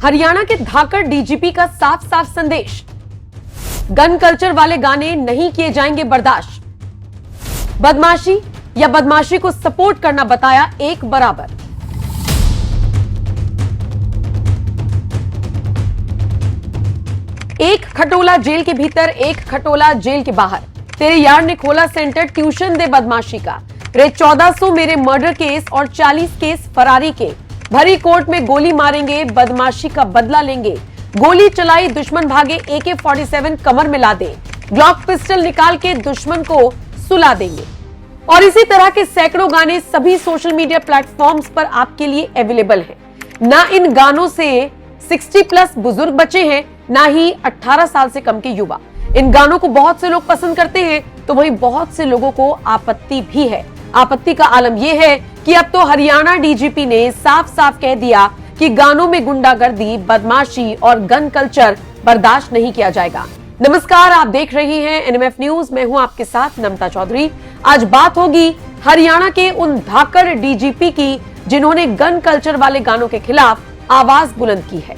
हरियाणा के धाकड़ डीजीपी का साफ साफ संदेश, गन कल्चर वाले गाने नहीं किए जाएंगे बर्दाश्त। बदमाशी या बदमाशी को सपोर्ट करना बताया एक बराबर। एक खटोला जेल के भीतर, एक खटोला जेल के बाहर। तेरे यार ने खोला सेंटर ट्यूशन दे बदमाशी का। रे 1400 मेरे मर्डर केस और 40 केस फरारी के। भरी कोर्ट में गोली मारेंगे, बदमाशी का बदला लेंगे। गोली चलाई, दुश्मन भागे, AK-47 कमर में ला दे। ग्लॉक पिस्टल निकाल के दुश्मन को सुला देंगे। और इसी तरह के सैकड़ों गाने सभी सोशल मीडिया प्लेटफॉर्म्स पर आपके लिए अवेलेबल हैं। ना इन गानों से 60+ बुजुर्ग बचे हैं, ना ही 18 साल से कम के युवा। इन गानों को बहुत से लोग पसंद करते हैं, तो वही बहुत से लोगों को आपत्ति भी है। आपत्ति का आलम यह है कि अब तो हरियाणा डीजीपी ने साफ साफ कह दिया कि गानों में गुंडागर्दी, बदमाशी और गन कल्चर बर्दाश्त नहीं किया जाएगा। नमस्कार, आप देख रहे हैं NMF न्यूज। मैं हूं आपके साथ नमता चौधरी। आज बात होगी हरियाणा के उन धाकड़ डीजीपी की जिन्होंने गन कल्चर वाले गानों के खिलाफ आवाज बुलंद की है।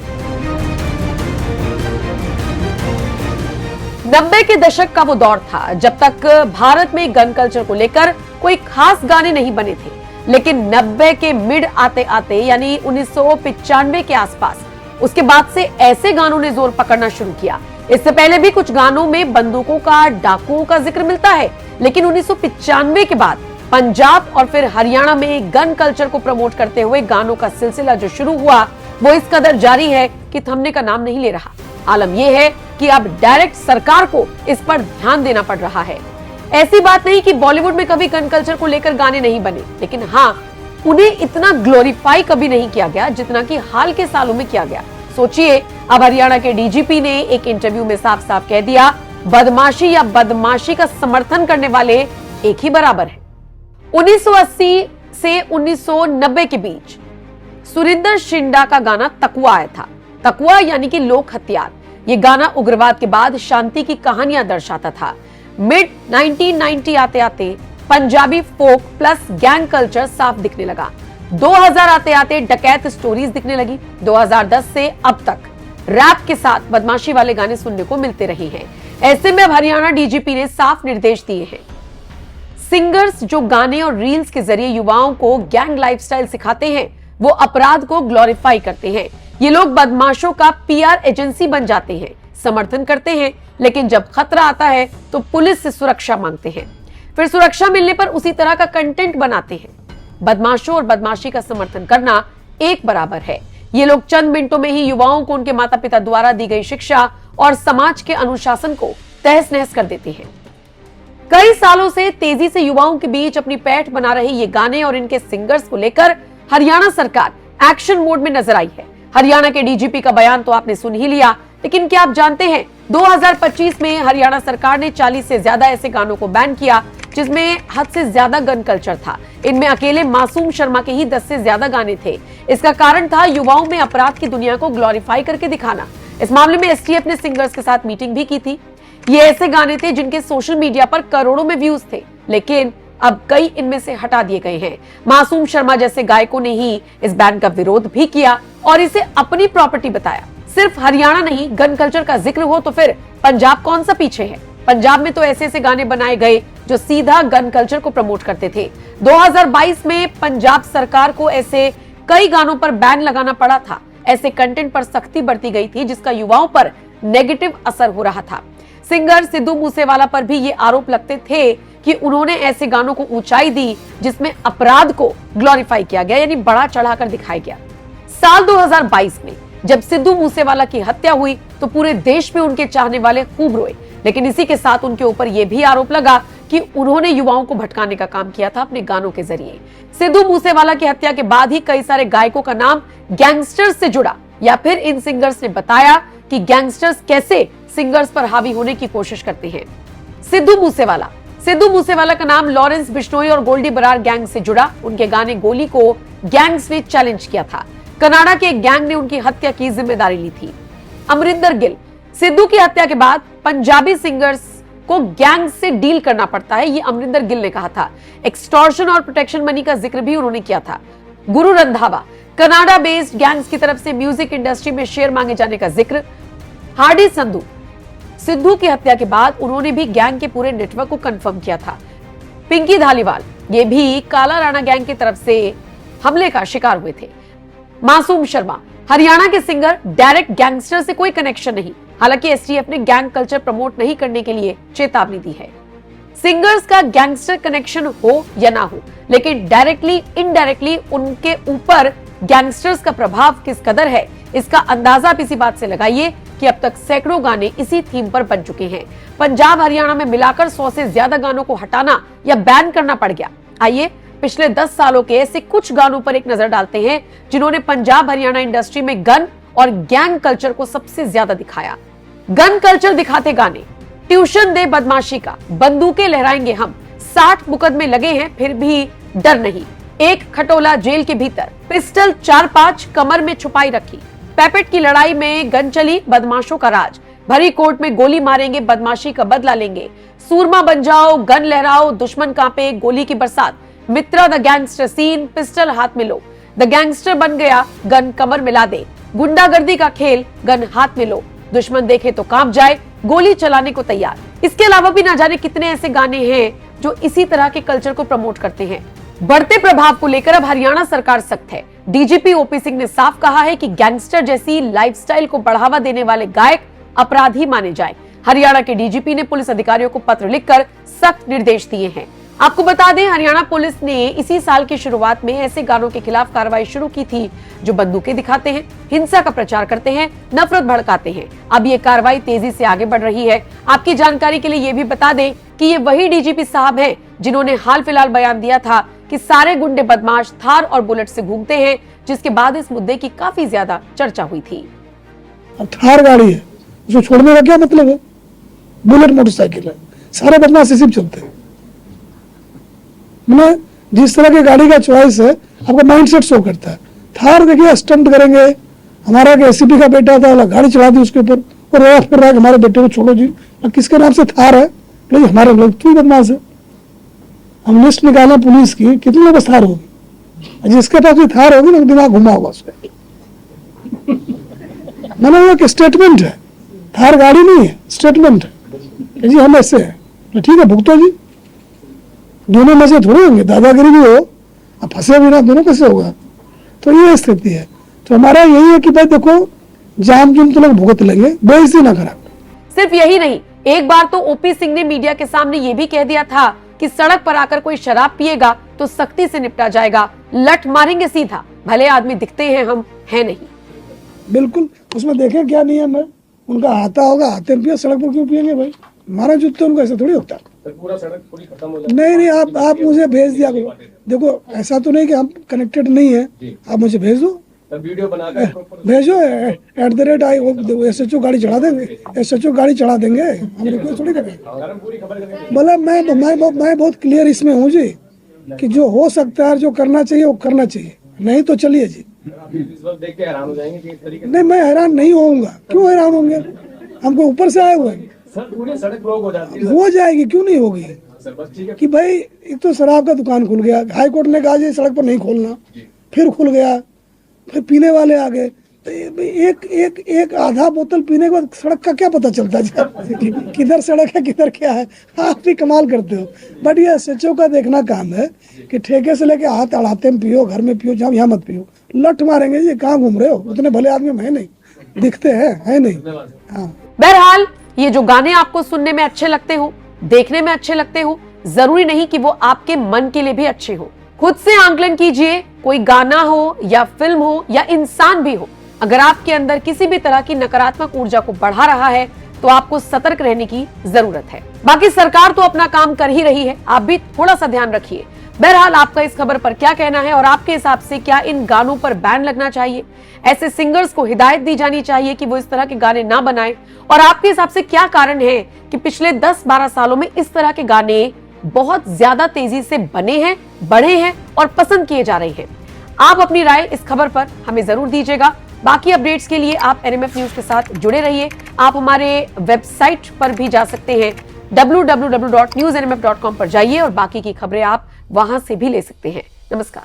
90 के दशक का वो दौर था जब तक भारत में गन कल्चर को लेकर कोई खास गाने नहीं बने थे, लेकिन 90 के मिड आते आते यानी 1995 के आसपास उसके बाद से ऐसे गानों ने जोर पकड़ना शुरू किया। इससे पहले भी कुछ गानों में बंदूकों का, डाकुओं का जिक्र मिलता है, लेकिन 1995 के बाद पंजाब और फिर हरियाणा में गन कल्चर को प्रमोट करते हुए गानों का सिलसिला जो शुरू हुआ वो इस कदर जारी है कि थमने का नाम नहीं ले रहा। आलम यह है कि अब डायरेक्ट सरकार को इस पर ध्यान देना पड़ रहा है। ऐसी बात नहीं कि बॉलीवुड में कभी गन कल्चर को लेकर गाने नहीं बने, लेकिन हाँ, उन्हें इतना ग्लोरीफाई कभी नहीं किया गया जितना कि हाल के सालों में किया गया। सोचिए, अब हरियाणा के डीजीपी ने एक इंटरव्यू में साफ साफ कह दिया, बदमाशी या बदमाशी का समर्थन करने वाले एक ही बराबर है। 1980 से 1990 के बीच सुरिंदर शिंडा का गाना तकुआ आया था। तकुआ यानी कि लोक हथियार। ये गाना उग्रवाद के बाद शांति की कहानियां दर्शाता था। मिड 1990 आते आते पंजाबी फोक प्लस गैंग कल्चर साफ दिखने लगा। 2000 आते आते डकैत स्टोरीज दिखने लगी। 2010 से अब तक रैप के साथ बदमाशी वाले गाने सुनने को मिलते रहे हैं। ऐसे में अब हरियाणा डीजीपी ने साफ निर्देश दिए हैं। सिंगर्स जो गाने और रील्स के जरिए युवाओं को गैंग लाइफस्टाइल सिखाते हैं, वो अपराध को ग्लोरीफाई करते हैं। ये लोग बदमाशों का PR एजेंसी बन जाते हैं, समर्थन करते हैं, लेकिन जब खतरा आता है तो पुलिस से सुरक्षा मांगते हैं। फिर सुरक्षा मिलने पर उसी तरह का कंटेंट बनाते हैं। बदमाशों और बदमाशी का समर्थन करना एक बराबर है। ये लोग चंद मिनटों में ही युवाओं को उनके माता पिता द्वारा दी गई शिक्षा और समाज के अनुशासन को तहस नहस कर देते हैं। कई सालों से तेजी से युवाओं के बीच अपनी पैठ बना रहे ये गाने और इनके सिंगर्स को लेकर हरियाणा सरकार एक्शन मोड में नजर आई है। हरियाणा के डीजीपी का बयान तो आपने सुन ही लिया, लेकिन क्या आप जानते हैं 2025 में हरियाणा सरकार ने 40 से ज्यादा ऐसे गानों को बैन किया जिसमें हद से ज्यादा गन कल्चर था। इनमें अकेले मासूम शर्मा के ही 10 से ज्यादा गाने थे। इसका कारण था युवाओं में अपराध की दुनिया को ग्लोरीफाई करके दिखाना। इस मामले में STF ने सिंगर्स के साथ मीटिंग भी की थी। ये ऐसे गाने थे जिनके सोशल मीडिया पर करोड़ों में व्यूज थे, लेकिन अब कई इनमें से हटा दिए गए हैं। मासूम शर्मा जैसे गायकों ने ही इस बैन का विरोध भी किया और इसे अपनी प्रॉपर्टी बताया। सिर्फ हरियाणा नहीं, गन कल्चर का जिक्र हो तो फिर पंजाब कौन सा पीछे है। पंजाब में तो ऐसे ऐसे गाने बनाए गए जो सीधा गन कल्चर को प्रमोट करते थे। 2022 में पंजाब सरकार को ऐसे कई गानों पर बैन लगाना पड़ा था। ऐसे कंटेंट पर सख्ती बरती गई थी जिसका युवाओं पर नेगेटिव असर हो रहा था। सिंगर सिद्धू मूसेवाला पर भी ये आरोप लगते थे कि उन्होंने ऐसे गानों को ऊंचाई दी जिसमें अपराध को ग्लोरीफाई किया गया, यानी बढ़ा चढ़ाकर दिखाया गया। साल 2022 में जब सिद्धू मूसेवाला की हत्या हुई तो पूरे देश में उनके चाहने वाले खूब रोए, लेकिन इसी के साथ उनके ऊपर यह भी आरोप लगा कि उन्होंने युवाओं को भटकाने का काम किया था अपने गानों के जरिए। सिद्धू मूसेवाला की हत्या के बाद ही कई सारे गायकों का नाम गैंगस्टर्स से जुड़ा, या फिर इन सिंगर्स ने बताया कि गैंगस्टर्स कैसे सिंगर्स पर हावी होने की कोशिश करते हैं। सिद्धू मूसेवाला का नाम लॉरेंस बिश्नोई और गोल्डी बरार गैंग से जुड़ा। उनके गाने गोली को गैंग्स ने चैलेंज किया था। कनाडा के एक गैंग ने उनकी हत्या की जिम्मेदारी ली थी। अमरिंदर गिल, सिद्धू की हत्या के बाद पंजाबी सिंगर्स को गैंग से डील करना पड़ता है, ये अमरिंदर गिल ने कहा था। एक्सटॉर्शन और प्रोटेक्शन मनी का जिक्र भी उन्होंने किया था। Guru Randhawa, Canada based gangs की तरफ से म्यूजिक इंडस्ट्री में शेयर मांगे जाने का जिक्र, हार्डी संधू, सिद्धू की हत्या के बाद उन्होंने भी गैंग के पूरे नेटवर्क को कंफर्म किया था। पिंकी धालीवाल, ये भी काला राणा गैंग की तरफ से हमले का शिकार हुए थे। मासूम शर्मा, हरियाणा के सिंगर, डायरेक्ट गैंगस्टर से कोई कनेक्शन नहीं, हालांकि एसटीएफ ने गैंग कल्चर प्रमोट नहीं करने के लिए चेतावनी दी है। सिंगर्स का गैंगस्टर कनेक्शन हो या ना हो, लेकिन डायरेक्टली इनडायरेक्टली उनके ऊपर गैंगस्टर्स का प्रभाव किस कदर है, इसका अंदाजा आप इसी बात से लगाइए कि अब तक सैकड़ों गाने इसी थीम पर बन चुके हैं। पंजाब हरियाणा में मिलाकर 100 से ज्यादा गानों को हटाना या बैन करना पड़ गया। आइए पिछले 10 सालों के ऐसे कुछ गानों पर एक नजर डालते हैं जिन्होंने पंजाब हरियाणा इंडस्ट्री में गन और गैंग कल्चर को सबसे ज्यादा दिखाया। गन कल्चर दिखाते गाने, ट्यूशन दे बदमाशी का, बंदूकें लहराएंगे हम, 60 मुकदमे लगे हैं फिर भी डर नहीं, एक खटोला जेल के भीतर, पिस्टल 4-5 कमर में छुपाई रखी, पैपेट की लड़ाई में गन चली, बदमाशों का राज, भरी कोर्ट में गोली मारेंगे, बदमाशी का बदला लेंगे, सूरमा बन जाओ, गन लहराओ, दुश्मन कांपे, गोली की बरसात, मित्रा द गैंगस्टर सीन, पिस्टल हाथ में लो, द गैंगस्टर बन गया, गन कमर मिला दे, गुंडागर्दी का खेल, गन हाथ में लो, दुश्मन देखे तो कांप जाए, गोली चलाने को तैयार। इसके अलावा भी ना जाने कितने ऐसे गाने हैं जो इसी तरह के कल्चर को प्रमोट करते हैं। बढ़ते प्रभाव को लेकर अब हरियाणा सरकार सख्त है। डीजीपी ओपी सिंह ने साफ कहा है कि गैंगस्टर जैसी लाइफस्टाइल को बढ़ावा देने वाले गायक अपराधी माने जाएं। हरियाणा के डीजीपी ने पुलिस अधिकारियों को पत्र लिखकर सख्त निर्देश दिए हैं। आपको बता दें, हरियाणा पुलिस ने इसी साल की शुरुआत में ऐसे गानों के खिलाफ कार्रवाई शुरू की थी जो बंदूकें दिखाते हैं, हिंसा का प्रचार करते हैं, नफरत भड़काते हैं। अब ये कार्रवाई तेजी से आगे बढ़ रही है। आपकी जानकारी के लिए ये भी बता दें कि ये वही डीजीपी साहब हैं जिन्होंने हाल फिलहाल बयान दिया था कि सारे गुंडे बदमाश थार और बुलेट से घूमते हैं, जिसके बाद इस मुद्दे की काफी ज्यादा चर्चा हुई थी। अब थार गाड़ी है, उसको छोड़ने का क्या मतलब है? बुलेट मोटरसाइकिल है, सारे बदमाश इसी पे चलते हैं। मैंने जिस तरह की गाड़ी का चॉइस है, आपका माइंडसेट शो करता है। थार देखिए स्टंट करेंगे, हमारा एसीपी का बेटा था, गाड़ी चढ़ा दी उसके ऊपर और रोड फिर रहा है कि हमारे बेटे को छोड़ो जी। अब किसके नाम से थार है? नहीं, हमारे लोग तू बदमाश है। हम लिस्ट निकालें पुलिस की, कितने लोग थार होगी, जिसके पास भी थार होगी ना दिमाग घुमा होगा उसका। मैंने वो एक स्टेटमेंट है, थार गाड़ी नहीं है, स्टेटमेंट है जी हम ऐसे हैं। तो ठीक है, भुगतो जी, दोनों मजे थोड़े होंगे, दादागिरी भी हो, अब फंसे भी ना, दोनों कैसे होगा? तो ये स्थिति है। तो हमारा यही है कि भाई देखो, जाम जुम तो लोग भुगत लेंगे, बेइज्जती ना करा। सिर्फ यही नहीं, एक बार तो ओपी सिंह ने मीडिया के सामने ये भी कह दिया था कि सड़क पर आकर कोई शराब पिएगा तो सख्ती से निपटा जाएगा, लठ मारेंगे सीधा, भले आदमी दिखते हैं हम हैं नहीं। बिल्कुल, उसमें देखें क्या नियम है, उनका आता होगा, आते पिए, सड़क पर क्यों पिएंगे भाई? हमारा जूते उनको ऐसा थोड़ी होता। पूरा सड़क पूरी खत्म हो जाए। नहीं, आप मुझे भेज दिया करो। देखो ऐसा तो नहीं कि हम कनेक्टेड नहीं है, आप मुझे भेज दो, वीडियो बनाकर भेजो @ SHO गाड़ी चढ़ा देंगे, SHO गाड़ी चढ़ा देंगे, हम रिक्वेस्ट थोड़ी करेंगे। बोला मैं बहुत क्लियर इसमें हूँ जी कि जो हो सकता है, जो करना चाहिए वो करना चाहिए, नहीं तो चलिए जी। देख के हैरान हो जाएंगे कि इस तरीके। नहीं, मैं हैरान नहीं होऊंगा, क्यों हैरान होंगे? हमको ऊपर से आए हुए हैं। सर पूरी सड़क ब्लॉक हो जाती है। हो जाएगी, क्यों नहीं होगी सर, बस ठीक है कि भाई एक तो शराब का दुकान खुल गया, हाई कोर्ट ने कहा सड़क पर नहीं खोलना, फिर खुल गया, फिर पीने वाले आ गए। तो एक आधा बोतल पीने के बाद सड़क का क्या पता चलता है किधर सड़क है किधर क्या है? आप भी कमाल करते हो। बट ये SHO का देखना काम है कि ठेके से लेके हाथ अड़ाते में पियो, घर में पियो, जहाँ यहाँ मत पियो। लठ मारेंगे जी, कहाँ घूम रहे हो? उतने भले आदमी है नहीं, दिखते हैं, है नहीं। हाँ, बहरहाल ये जो गाने आपको सुनने में अच्छे लगते हो, देखने में अच्छे लगते हो, जरूरी नहीं कि वो आपके मन के लिए भी अच्छे हो। खुद से आंकलन कीजिए, कोई गाना हो या फिल्म हो या इंसान भी हो, अगर आपके अंदर किसी भी तरह की नकारात्मक ऊर्जा को बढ़ा रहा है तो आपको सतर्क रहने की जरूरत है। बाकी सरकार तो अपना काम कर ही रही है, आप भी थोड़ा सा ध्यान रखिए। बहरहाल आपका इस खबर पर क्या कहना है और आपके हिसाब से क्या इन गानों पर बैन लगना चाहिए? ऐसे सिंगर्स को हिदायत दी जानी चाहिए कि वो इस तरह के गाने ना बनाएं? और आपके हिसाब से क्या कारण है कि पिछले 10-12 सालों में इस तरह के गाने बहुत ज्यादा तेजी से बने हैं, बढ़े हैं और पसंद किए जा रहे हैं? आप अपनी राय इस खबर पर हमें जरूर दीजिएगा। बाकी अपडेट्स के लिए आप NMF न्यूज के साथ जुड़े रहिए। आप हमारे वेबसाइट पर भी जा सकते हैं, www.newsnmf.com पर जाइए और बाकी की खबरें आप वहां से भी ले सकते हैं। नमस्कार।